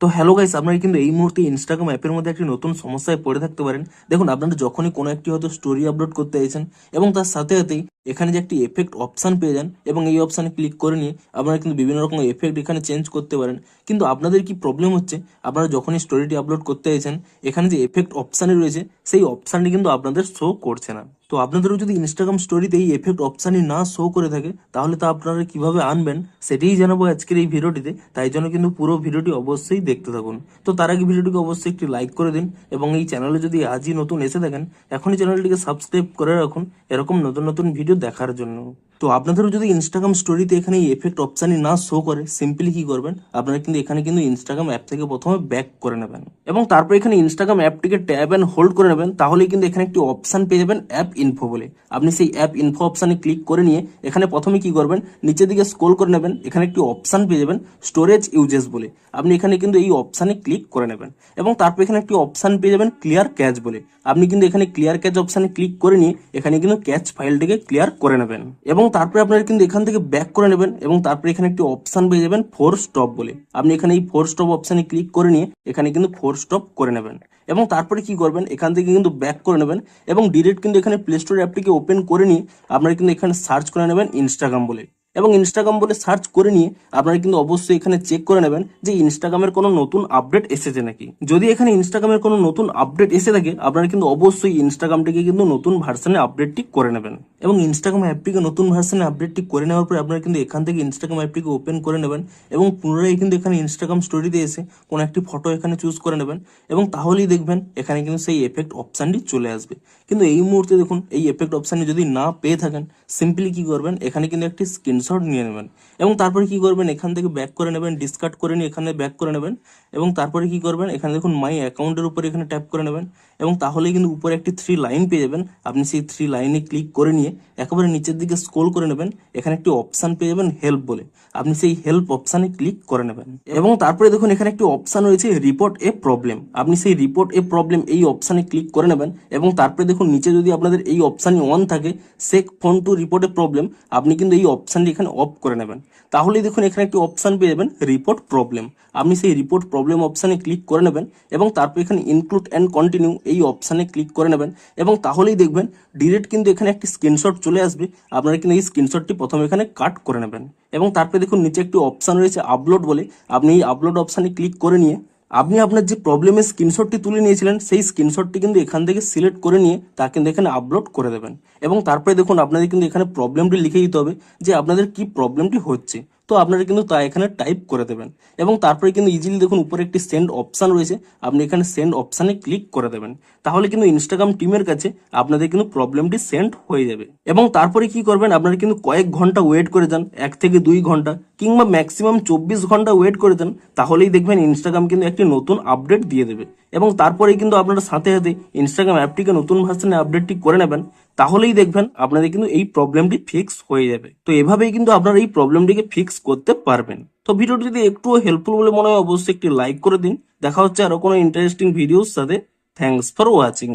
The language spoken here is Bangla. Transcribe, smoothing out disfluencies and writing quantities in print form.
তো হ্যালো গাইস, আপনারা কিন্তু এই মুহূর্তে ইনস্টাগ্রাম অ্যাপের মধ্যে একটি নতুন সমস্যায় পড়ে থাকতে পারেন। দেখুন, আপনারা যখনই কোনো একটি হয়তো স্টোরি আপলোড করতে চাইছেন এবং তার সাথে সাথেই এখানে যে একটি এফেক্ট অপশন পেয়ে যান এবং এই অপশানে ক্লিক করে নিয়ে আপনারা কিন্তু বিভিন্ন রকম এফেক্ট এখানে চেঞ্জ করতে পারেন। কিন্তু আপনাদের কি প্রবলেম হচ্ছে, আপনারা যখনই স্টোরিটি আপলোড করতে চাইছেন এখানে যে এফেক্ট অপশানে রয়েছে সেই অপশানটি কিন্তু আপনাদের শো করছে না। তো আপনাদেরও যদি ইনস্টাগ্রাম স্টোরিতে এই এফেক্ট অপশানই না শো করে থাকে তাহলে তা আপনারা কিভাবে আনবেন সেটাই জানাবো আজকের এই ভিডিওটিতে। তাই জন্য কিন্তু পুরো ভিডিওটি অবশ্যই দেখতে থাকুন। তো তার আগে ভিডিওটিকে অবশ্যই একটি লাইক করে দিন এবং এই চ্যানেলে যদি আজই নতুন এসে থাকেন এখনই চ্যানেলটিকে সাবস্ক্রাইব করে রাখুন এরকম নতুন নতুন ভিডিও দেখার জন্য। তো আপনাদেরও যদি ইনস্টাগ্রাম স্টোরিতে এখানে এই এফেক্ট অপশানই না শো করে সিম্পলি কি করবেন, আপনারা কিন্তু এখানে কিন্তু ইনস্টাগ্রাম অ্যাপ থেকে প্রথমে ব্যাক করে নেবেন এবং তারপর এখানে ইনস্টাগ্রাম অ্যাপটিকে ট্যাব অ্যান্ড হোল্ড করে নেবেন। তাহলেই কিন্তু এখানে একটি অপশান পেয়ে যাবেন অ্যাপ ইনফো বলে। আপনি সেই অ্যাপ ইনফো অপশানে ক্লিক করে নিয়ে এখানে প্রথমে কি করবেন, নিচের দিকে স্ক্রল করে নেবেন, এখানে একটি অপশান পেয়ে যাবেন স্টোরেজ ইউজেস বলে। আপনি এখানে কিন্তু এই অপশানে ক্লিক করে নেবেন এবং তারপর এখানে একটি অপশান পেয়ে যাবেন ক্লিয়ার ক্যাচ বলে। আপনি কিন্তু এখানে ক্লিয়ার ক্যাচ অপশানে ক্লিক করে নিয়ে এখানে কিন্তু ক্যাচ ফাইলটিকে ক্লিয়ার করে নেবেন এবং তারপরে আপনারা কিন্তু এখান থেকে ব্যাক করে নেবেন এবং তারপরে এখানে একটি অপশান পেয়ে যাবেন ফোর স্টপ বলে। আপনি এখানে এই ফোর স্টপ অপশানে ক্লিক করে নিয়ে এখানে কিন্তু ফোর স্টপ করে নেবেন এবং তারপরে কি করবেন, এখান থেকে কিন্তু ব্যাক করে নেবেন এবং ডিরেক্ট কিন্তু এখানে প্লে স্টোর অ্যাপটিকে ওপেন করে নিয়ে আপনারা কিন্তু এখানে সার্চ করে নেবেন ইনস্টাগ্রাম বলে এবং ইনস্টাগ্রাম বলে সার্চ করে নিয়ে আপনারা কিন্তু অবশ্যই এখানে চেক করে নেবেন যে ইনস্টাগ্রামের কোনো নতুন আপডেট এসেছে নাকি। যদি এখানে ইনস্টাগ্রামের কোনো নতুন আপডেট এসে থাকে আপনারা কিন্তু অবশ্যই ইনস্টাগ্রামটিকে কিন্তু নতুন ভার্সনে আপডেটটি করে নেবেন এবং ইনস্টাগ্রাম অ্যাপটিকে নতুন ভার্সনে আপডেটটি করে নেওয়ার পর আপনারা কিন্তু এখান থেকে ইনস্টাগ্রাম অ্যাপটিকে ওপেন করে নেবেন এবং পুনরায় কিন্তু এখানে ইনস্টাগ্রাম স্টোরিতে এসে কোনো একটি ফটো এখানে চুজ করে নেবেন এবং তাহলেই দেখবেন এখানে কিন্তু সেই এফেক্ট অপশানটি চলে আসবে। কিন্তু এই মুহূর্তে দেখুন এই এফেক্ট অপশানটি যদি না পেয়ে থাকেন সিম্পলি কি করবেন, এখানে কিন্তু একটি স্ক্রিনশট নিয়ে নেবেন এবং তারপরে কি করবেন, এখান থেকে ব্যাক করে নেবেন, ডিসকার্ড করে নিয়ে এখানে ব্যাক করে নেবেন এবং তারপরে কি করবেন, এখানে দেখুন মাই অ্যাকাউন্টের উপরে এখানে ট্যাপ করে নেবেন এবং তাহলেই কিন্তু উপরে একটি 3 লাইন পেয়ে যাবেন। আপনি সেই 3 লাইনে ক্লিক করে নিয়ে একেবারে নিচের দিকে স্ক্রল করে নেবেন, এখানে একটি অপশান পেয়ে যাবেন হেল্প বলে। আপনি সেই হেল্প অপশানে ক্লিক করে নেবেন এবং তারপরে দেখুন এখানে একটি অপশান রয়েছে রিপোর্ট এ প্রবলেম। আপনি সেই রিপোর্ট এ প্রবলেম এই অপশানে ক্লিক করে নেবেন এবং তারপরে দেখুন নিচে যদি আপনাদের এই অপশানই অন থাকে shake phone to report a problem, আপনি কিন্তু এই অপশানটি এখানে অফ করে নেবেন। তাহলেই দেখুন এখানে একটি অপশান পেয়ে যাবেন রিপোর্ট প্রবলেম। আপনি সেই রিপোর্ট প্রবলেম অপশানে ক্লিক করে নেবেন এবং তারপর এখানে ইনক্লুড অ্যান্ড কন্টিনিউ এই অপশানে ক্লিক করে নেবেন এবং তাহলেই দেখবেন ডিরেক্ট কিন্তু এখানে একটি স্ক্রিনশট চলে আসবে। আপনারা কিন্তু এই স্ক্রিনশটটি প্রথমে এখানে কাট করে নেবেন এবং তারপরে দেখুন নিচে একটি অপশান রয়েছে আপলোড বলে। আপনি এই আপলোড অপশানে ক্লিক করে নিয়ে আপনি আপনার যে প্রবলেমের স্ক্রিনশটটি তুলে নিয়েছিলেন সেই স্ক্রিনশটটি কিন্তু এখান থেকে সিলেক্ট করে নিয়ে তা কিন্তু এখানে আপলোড করে দেবেন এবং তারপরে দেখুন আপনাদের কিন্তু এখানে প্রবলেমটি লিখে দিতে হবে যে আপনাদের কি প্রবলেমটি হচ্ছে। তো আপনারা কিন্তু তা এখানে টাইপ করে দেবেন এবং তারপরে কিন্তু ইজিলি দেখুন উপরে একটি সেন্ড অপশান রয়েছে, আপনি এখানে সেন্ড অপশানে ক্লিক করে দেবেন। তাহলে কিন্তু ইনস্টাগ্রাম টিমের কাছে আপনাদের কিন্তু প্রবলেমটি সেন্ড হয়ে যাবে এবং তারপরে কি করবেন, আপনারা কিন্তু কয়েক ঘন্টা ওয়েট করে যান, 1 থেকে 2 ঘন্টা কিংবা ম্যাক্সিমাম 24 ঘন্টা ওয়েট করে যান। তাহলেই দেখবেন ইনস্টাগ্রাম কিন্তু একটি নতুন আপডেট দিয়ে দেবে এবং তারপরেই কিন্তু আপনারা সাথে সাথে ইনস্টাগ্রাম অ্যাপটিকে নতুন ভার্সনে আপডেটটি করে নেবেন। তাহলেই দেখবেন আপনাদের কিন্তু এই প্রবলেমটি ফিক্স হয়ে যাবে। তো এভাবেই কিন্তু আপনারা এই প্রবলেমটিকে ফিক্স করতে পারবেন। তো ভিডিওটি যদি একটুও হেল্পফুল বলে মনে হয় অবশ্যই একটি লাইক করে দিন। দেখা হচ্ছে আরো কোনো ইন্টারেস্টিং ভিডিওর সাথে। Thanks for watching.